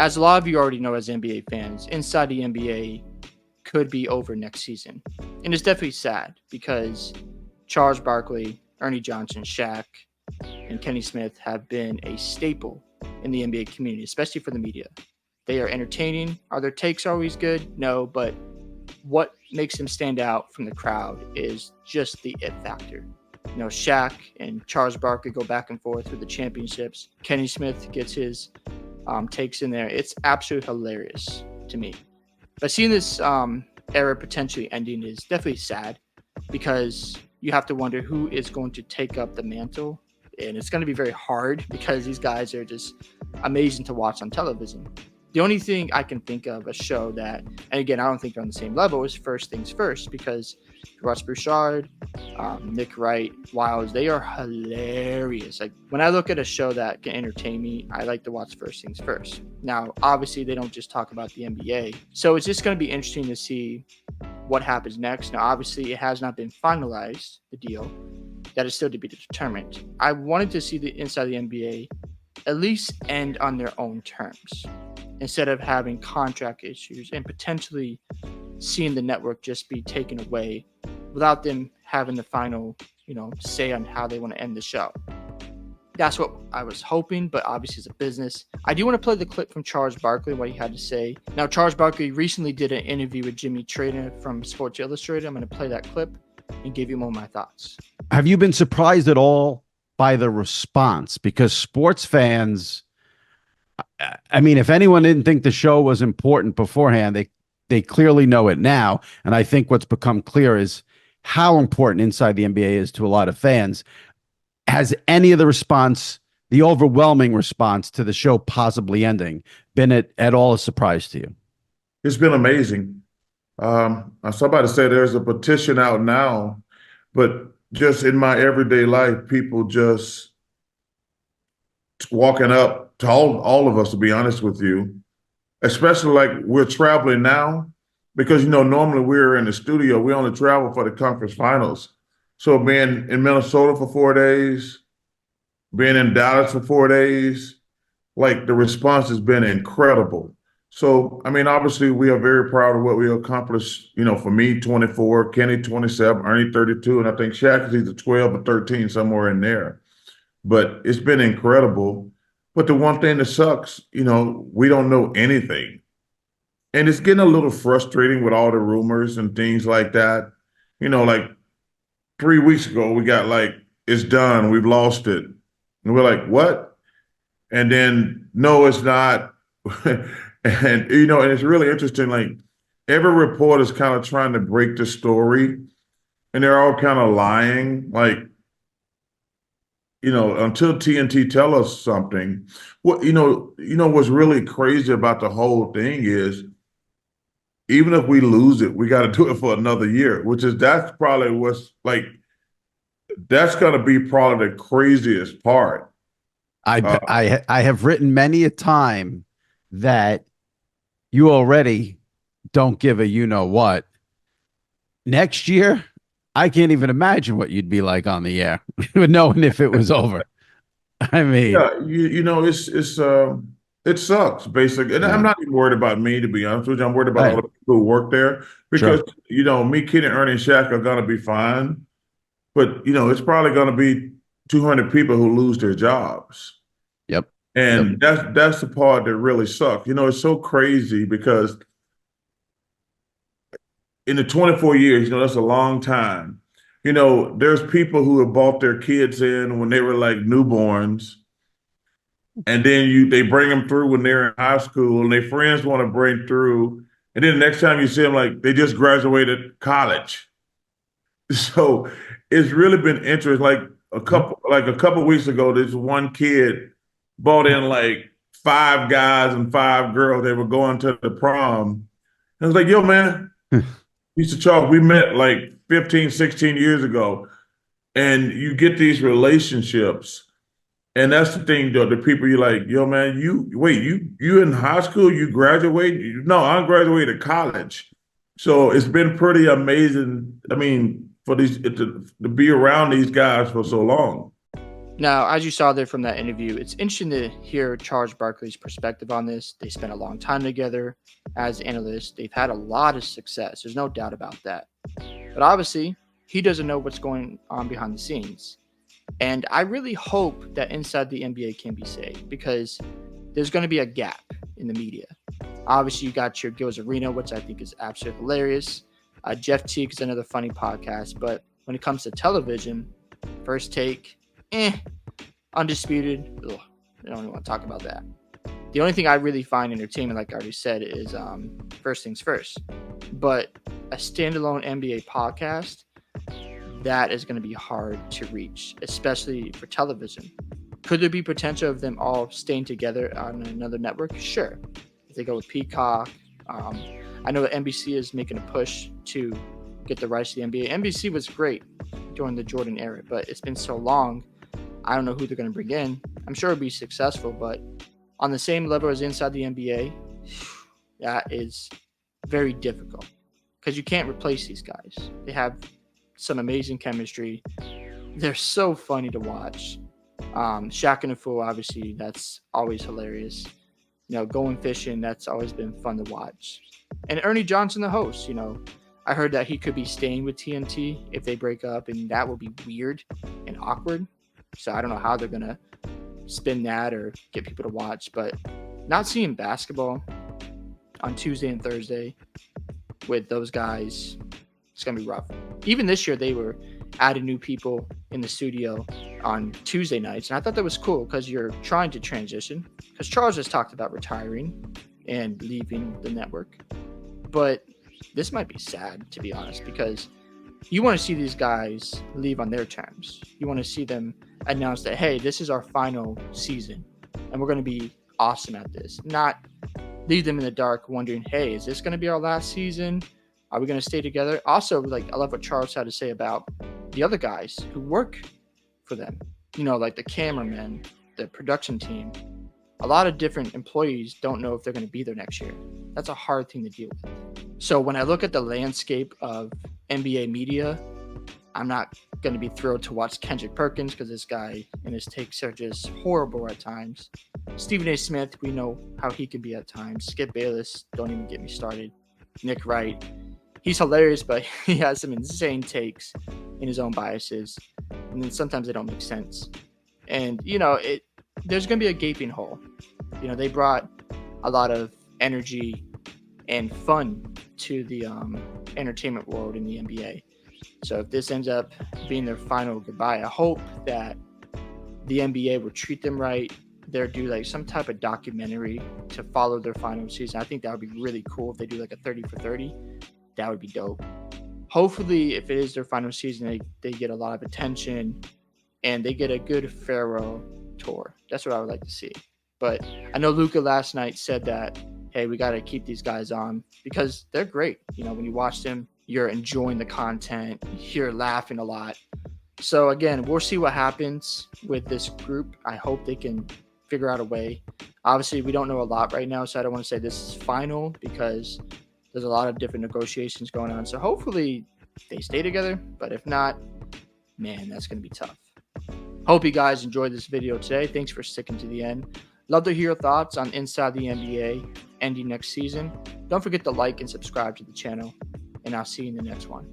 As a lot of you already know as NBA fans, inside the NBA could be over next season. And it's definitely sad because Charles Barkley, Ernie Johnson, Shaq, and Kenny Smith have been a staple in the NBA community, especially for the media. They are entertaining. Are their takes always good? No, but what makes them stand out from the crowd is just the it factor. Shaq and Charles Barkley go back and forth with the championships. Kenny Smith gets his takes in there. It's absolutely hilarious to me. But seeing this era potentially ending is definitely sad because you have to wonder who is going to take up the mantle. And it's going to be very hard because these guys are just amazing to watch on television. The only thing I can think of a show that, and again, I don't think they're on the same level, is First Things First because Russ Bouchard, Nick Wright, Wiles, they are hilarious. Like when I look at a show that can entertain me, I like to watch First Things First. Now, obviously, they don't just talk about the NBA, so it's just going to be interesting to see what happens next. Now, obviously, it has not been finalized, the deal. That is still to be determined. I wanted to see the inside of the NBA at least end on their own terms instead of having contract issues and potentially seeing the network just be taken away without them having the final, say on how they want to end the show. That's what I was hoping, but obviously it's a business. I do want to play the clip from Charles Barkley, what he had to say. Now, Charles Barkley recently did an interview with Jimmy Trader from Sports Illustrated. I'm going to play that clip and give you more of my thoughts. Have you been surprised at all by the response? Because sports fans, I mean, if anyone didn't think the show was important beforehand, they clearly know it now. And I think what's become clear is how important Inside the NBA is to a lot of fans. Has any of the response, the overwhelming response to the show possibly ending, been at all a surprise to you? It's been amazing. Somebody said there's a petition out now, but just in my everyday life, people just walking up to all of us, to be honest with you, especially like we're traveling now, because, normally we're in the studio, we only travel for the conference finals. So being in Minnesota for 4 days, being in Dallas for 4 days, like the response has been incredible. So, I mean, obviously we are very proud of what we accomplished, for me, 24, Kenny, 27, Ernie, 32, and I think Shaq is either 12 or 13, somewhere in there. But it's been incredible. But the one thing that sucks, we don't know anything. And it's getting a little frustrating with all the rumors and things like that. Like 3 weeks ago, we got like, it's done, we've lost it. And we're like, what? And then, no, it's not. And, and it's really interesting, like every report is kind of trying to break the story and they're all kind of lying. Like, until TNT tell us something, what's really crazy about the whole thing is even if we lose it, we got to do it for another year, that's probably that's going to be probably the craziest part. I have written many a time that you already don't give a what. Next year, I can't even imagine what you'd be like on the air, knowing if it was over. I mean, yeah, it sucks basically, and I'm not even worried about me, to be honest with you. I'm worried about all the people who work there because me, Kenny, Ernie, and Shaq are gonna be fine, but it's probably gonna be 200 people who lose their jobs. Yep. And that's the part that really sucks. It's so crazy because in the 24 years, that's a long time. There's people who have bought their kids in when they were like newborns. And then they bring them through when they're in high school and their friends want to bring through. And then the next time you see them, like they just graduated college. So it's really been interesting. Like a couple weeks ago, this one kid brought in like 5 guys and 5 girls. They were going to the prom. And I was like, yo, man, Mr. Charles, we met like 15, 16 years ago. And you get these relationships. And that's the thing, though, the people you're like, yo, man, you in high school, you graduated? No, I graduated college. So it's been pretty amazing. I mean, for these to be around these guys for so long. Now, as you saw there from that interview, it's interesting to hear Charles Barkley's perspective on this. They spent a long time together as analysts. They've had a lot of success. There's no doubt about that. But obviously, he doesn't know what's going on behind the scenes. And I really hope that inside the NBA can be saved, because there's going to be a gap in the media. Obviously, you got your Gil's Arena, which I think is absolutely hilarious. Jeff Teague is another funny podcast. But when it comes to television, First Take, Undisputed, ugh, I don't even want to talk about that. The only thing I really find entertainment, like I already said, is First Things First. But a standalone NBA podcast, that is going to be hard to reach, especially for television. Could there be potential of them all staying together on another network? Sure. If they go with Peacock. I know that NBC is making a push to get the rights to the NBA. NBC was great during the Jordan era, but it's been so long. I don't know who they're going to bring in. I'm sure it'll be successful, but on the same level as inside the NBA, that is very difficult, because you can't replace these guys. They have some amazing chemistry. They're so funny to watch. Shaq and the Fool, obviously, that's always hilarious. Going fishing, that's always been fun to watch. And Ernie Johnson, the host, I heard that he could be staying with TNT if they break up, and that would be weird and awkward. So I don't know how they're going to spin that or get people to watch, but not seeing basketball on Tuesday and Thursday with those guys, it's going to be rough. Even this year, they were adding new people in the studio on Tuesday nights, and I thought that was cool, because you're trying to transition, because Charles has talked about retiring and leaving the network. But this might be sad, to be honest, because you want to see these guys leave on their terms. You want to see them announce that, hey, this is our final season, and we're going to be awesome at this. Not leave them in the dark wondering, hey, is this going to be our last season? Are we going to stay together? Also, I love what Charles had to say about the other guys who work for them. Like the cameramen, the production team. A lot of different employees don't know if they're going to be there next year. That's a hard thing to deal with. So when I look at the landscape of NBA media, I'm not going to be thrilled to watch Kendrick Perkins, because this guy and his takes are just horrible at times. Stephen A. Smith, we know how he can be at times. Skip Bayless, don't even get me started. Nick Wright, he's hilarious, but he has some insane takes in his own biases. And then sometimes they don't make sense. And, there's going to be a gaping hole. They brought a lot of energy and fun to the entertainment world in the NBA. So if this ends up being their final goodbye, I hope that the NBA will treat them right. They'll do some type of documentary to follow their final season. I think that would be really cool if they do a 30 for 30. That would be dope. Hopefully, if it is their final season, they get a lot of attention and they get a good farewell tour. That's what I would like to see. But I know Luka last night said that, hey, we got to keep these guys on, because they're great. When you watch them, you're enjoying the content, you're laughing a lot. So again, we'll see what happens with this group. I hope they can figure out a way. Obviously, we don't know a lot right now, so I don't want to say this is final, because there's a lot of different negotiations going on. So hopefully they stay together, but if not, man, that's going to be tough. Hope you guys enjoyed this video today. Thanks for sticking to the end. Love to hear your thoughts on Inside the NBA ending next season. Don't forget to like and subscribe to the channel, and I'll see you in the next one.